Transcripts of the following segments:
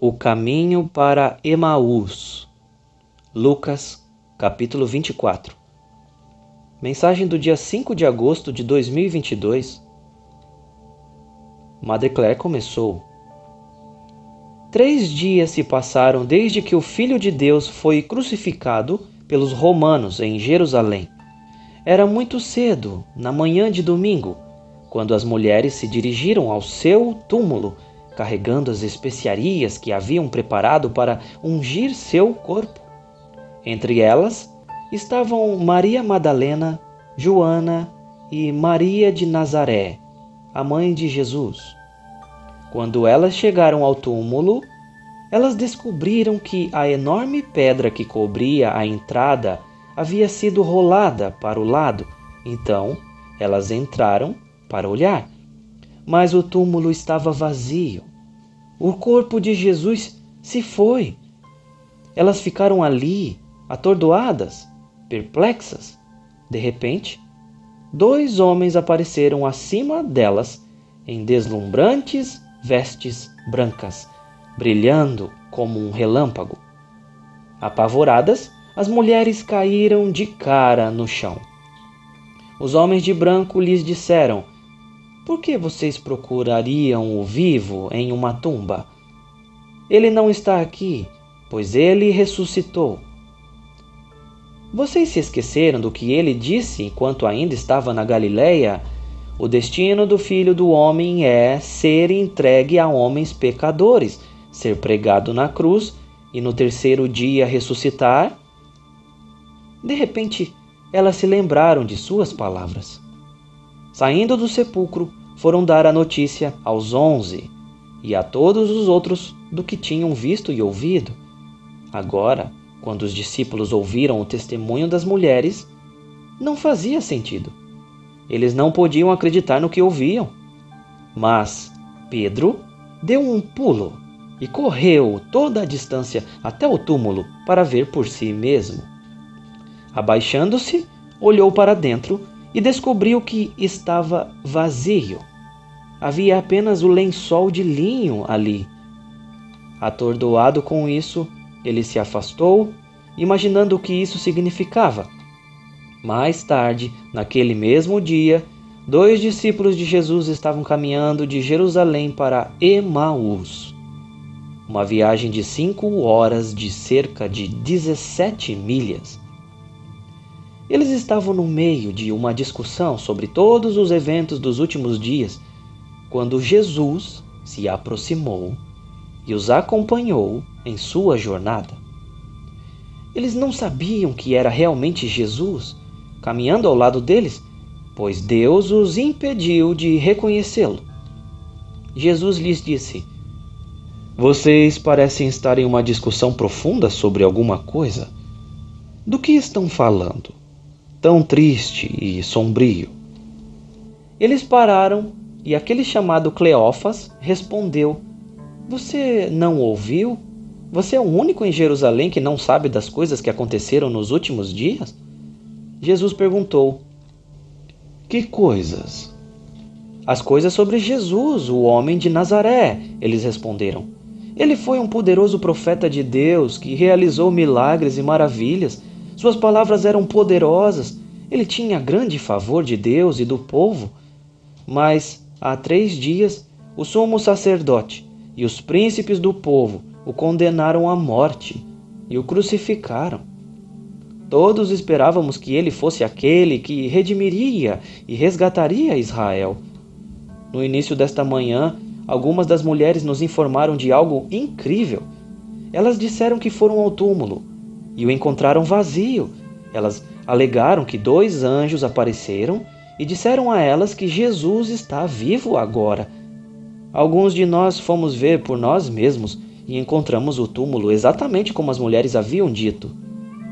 O caminho para Emaús. Lucas, capítulo 24. Mensagem do dia 5 de agosto de 2022. Madre Claire começou. 3 dias se passaram desde que o Filho de Deus foi crucificado pelos romanos em Jerusalém. Era muito cedo, na manhã de domingo, quando as mulheres se dirigiram ao seu túmulo, carregando as especiarias que haviam preparado para ungir seu corpo. Entre elas estavam Maria Madalena, Joana e Maria de Nazaré, a mãe de Jesus. Quando elas chegaram ao túmulo, elas descobriram que a enorme pedra que cobria a entrada havia sido rolada para o lado. Então, elas entraram para olhar, mas o túmulo estava vazio. O corpo de Jesus se foi. Elas ficaram ali, atordoadas, perplexas. De repente, 2 homens apareceram acima delas, em deslumbrantes vestes brancas, brilhando como um relâmpago. Apavoradas, as mulheres caíram de cara no chão. Os homens de branco lhes disseram: "Por que vocês procurariam o vivo em uma tumba? Ele não está aqui, pois ele ressuscitou. Vocês se esqueceram do que ele disse enquanto ainda estava na Galileia? O destino do Filho do Homem é ser entregue a homens pecadores, ser pregado na cruz e no 3º dia ressuscitar." De repente, elas se lembraram de suas palavras. Saindo do sepulcro, foram dar a notícia aos 11 e a todos os outros do que tinham visto e ouvido. Agora, quando os discípulos ouviram o testemunho das mulheres, não fazia sentido. Eles não podiam acreditar no que ouviam. Mas Pedro deu um pulo e correu toda a distância até o túmulo para ver por si mesmo. Abaixando-se, olhou para dentro e descobriu que estava vazio. Havia apenas o lençol de linho ali. Atordoado com isso, ele se afastou, imaginando o que isso significava. Mais tarde, naquele mesmo dia, 2 discípulos de Jesus estavam caminhando de Jerusalém para Emaús. Uma viagem de 5 horas de cerca de 17 milhas. Eles estavam no meio de uma discussão sobre todos os eventos dos últimos dias, quando Jesus se aproximou e os acompanhou em sua jornada. Eles não sabiam que era realmente Jesus caminhando ao lado deles, pois Deus os impediu de reconhecê-lo. Jesus lhes disse: "Vocês parecem estar em uma discussão profunda sobre alguma coisa. Do que estão falando? Tão triste e sombrio." Eles pararam e aquele chamado Cleófas respondeu: "Você não ouviu? Você é o único em Jerusalém que não sabe das coisas que aconteceram nos últimos dias?" Jesus perguntou: "Que coisas?" "As coisas sobre Jesus, o homem de Nazaré," eles responderam. "Ele foi um poderoso profeta de Deus que realizou milagres e maravilhas. Suas palavras eram poderosas. Ele tinha grande favor de Deus e do povo. Mas, há 3 dias, o sumo sacerdote e os príncipes do povo o condenaram à morte e o crucificaram. Todos esperávamos que ele fosse aquele que redimiria e resgataria Israel. No início desta manhã, algumas das mulheres nos informaram de algo incrível. Elas disseram que foram ao túmulo e o encontraram vazio. Elas alegaram que 2 anjos apareceram e disseram a elas que Jesus está vivo agora. Alguns de nós fomos ver por nós mesmos e encontramos o túmulo exatamente como as mulheres haviam dito,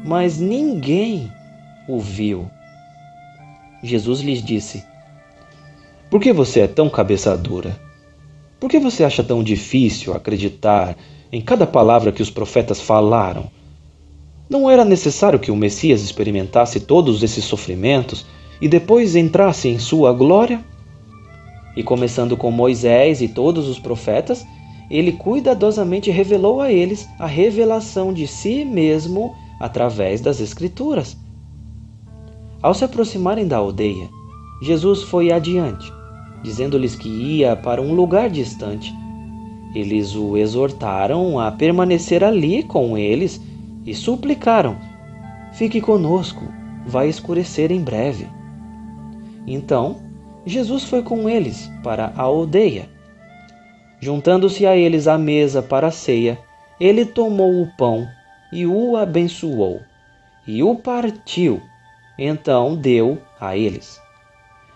mas ninguém o viu." Jesus lhes disse: "Por que você é tão cabeça dura? Por que você acha tão difícil acreditar em cada palavra que os profetas falaram? Não era necessário que o Messias experimentasse todos esses sofrimentos e depois entrasse em sua glória?" E começando com Moisés e todos os profetas, ele cuidadosamente revelou a eles a revelação de si mesmo através das Escrituras. Ao se aproximarem da aldeia, Jesus foi adiante, dizendo-lhes que ia para um lugar distante. Eles o exortaram a permanecer ali com eles e suplicaram: "Fique conosco, vai escurecer em breve." Então, Jesus foi com eles para a aldeia. Juntando-se a eles à mesa para a ceia, ele tomou o pão e o abençoou, e o partiu, então deu a eles.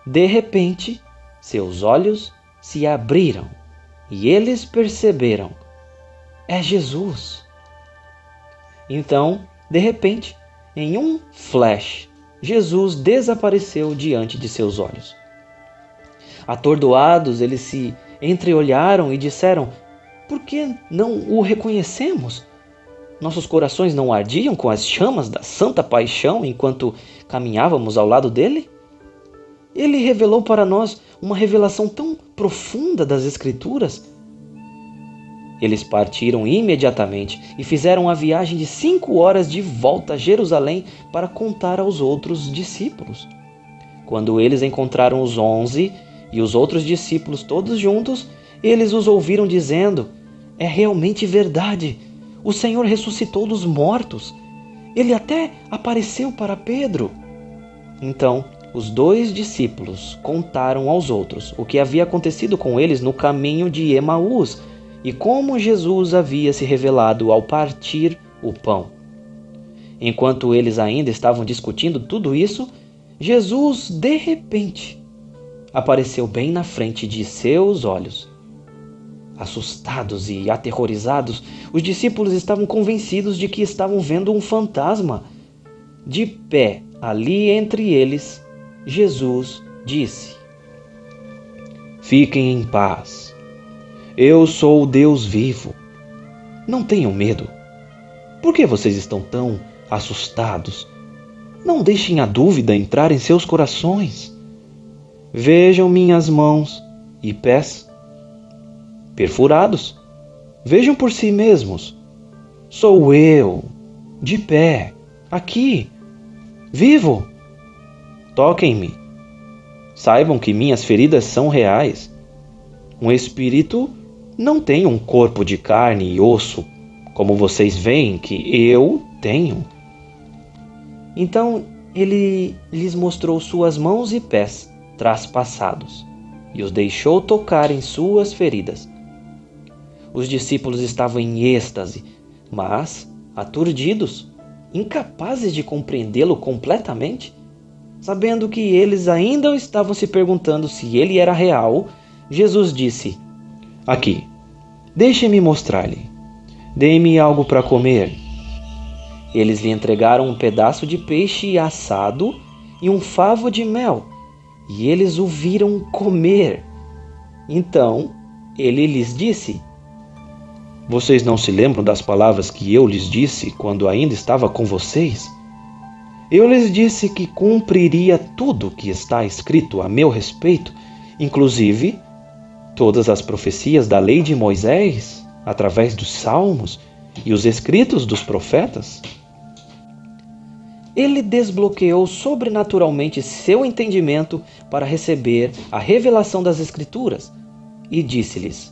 De repente, seus olhos se abriram e eles perceberam: é Jesus. Então, de repente, em um flash, Jesus desapareceu diante de seus olhos. Atordoados, eles se entreolharam e disseram: "Por que não o reconhecemos? Nossos corações não ardiam com as chamas da santa paixão enquanto caminhávamos ao lado dele?" Ele revelou para nós uma revelação tão profunda das Escrituras. Eles partiram imediatamente e fizeram a viagem de 5 horas de volta a Jerusalém para contar aos outros discípulos. Quando eles encontraram os 11 e os outros discípulos todos juntos, eles os ouviram dizendo: "É realmente verdade. O Senhor ressuscitou dos mortos. Ele até apareceu para Pedro." Então, os 2 discípulos contaram aos outros o que havia acontecido com eles no caminho de Emaús e como Jesus havia se revelado ao partir o pão. Enquanto eles ainda estavam discutindo tudo isso, Jesus, de repente, apareceu bem na frente de seus olhos. Assustados e aterrorizados, os discípulos estavam convencidos de que estavam vendo um fantasma. De pé, ali entre eles, Jesus disse: "Fiquem em paz. Eu sou o Deus vivo. Não tenham medo. Por que vocês estão tão assustados? Não deixem a dúvida entrar em seus corações. Vejam minhas mãos e pés perfurados. Vejam por si mesmos. Sou eu, de pé, aqui, vivo. Toquem-me. Saibam que minhas feridas são reais. Um espírito não tem um corpo de carne e osso, como vocês veem que eu tenho." Então ele lhes mostrou suas mãos e pés traspassados e os deixou tocar em suas feridas. Os discípulos estavam em êxtase, mas aturdidos, incapazes de compreendê-lo completamente. Sabendo que eles ainda estavam se perguntando se ele era real, Jesus disse: "Aqui, deixe-me mostrar-lhe. Dê-me algo para comer." Eles lhe entregaram um pedaço de peixe assado e um favo de mel, e eles o viram comer. Então ele lhes disse: "Vocês não se lembram das palavras que eu lhes disse quando ainda estava com vocês? Eu lhes disse que cumpriria tudo o que está escrito a meu respeito, inclusive todas as profecias da lei de Moisés, através dos salmos e os escritos dos profetas." Ele desbloqueou sobrenaturalmente seu entendimento para receber a revelação das Escrituras e disse-lhes: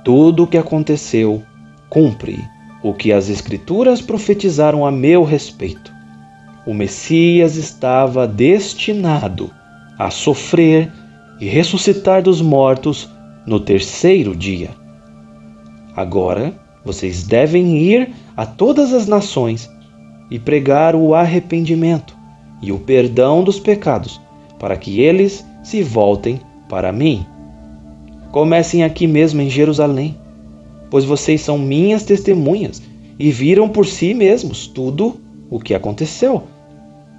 "Tudo o que aconteceu cumpre o que as Escrituras profetizaram a meu respeito. O Messias estava destinado a sofrer e ressuscitar dos mortos no 3º dia. Agora vocês devem ir a todas as nações e pregar o arrependimento e o perdão dos pecados, para que eles se voltem para mim. Comecem aqui mesmo em Jerusalém, pois vocês são minhas testemunhas e viram por si mesmos tudo o que aconteceu.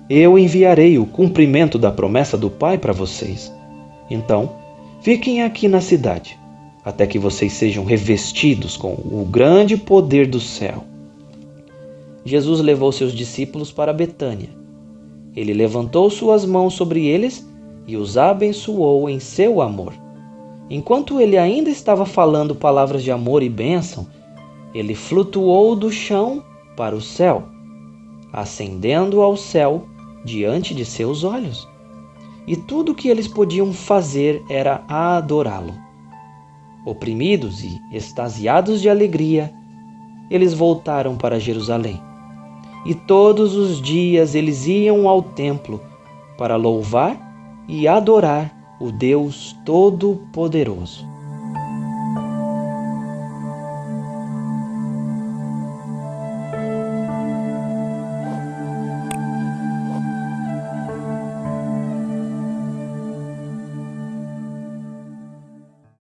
Eu enviarei o cumprimento da promessa do Pai para vocês. Então, fiquem aqui na cidade, até que vocês sejam revestidos com o grande poder do céu." Jesus levou seus discípulos para Betânia. Ele levantou suas mãos sobre eles e os abençoou em seu amor. Enquanto ele ainda estava falando palavras de amor e bênção, ele flutuou do chão para o céu, ascendendo ao céu diante de seus olhos. E tudo o que eles podiam fazer era adorá-lo. Oprimidos e extasiados de alegria, eles voltaram para Jerusalém. E todos os dias eles iam ao templo para louvar e adorar o Deus Todo-Poderoso.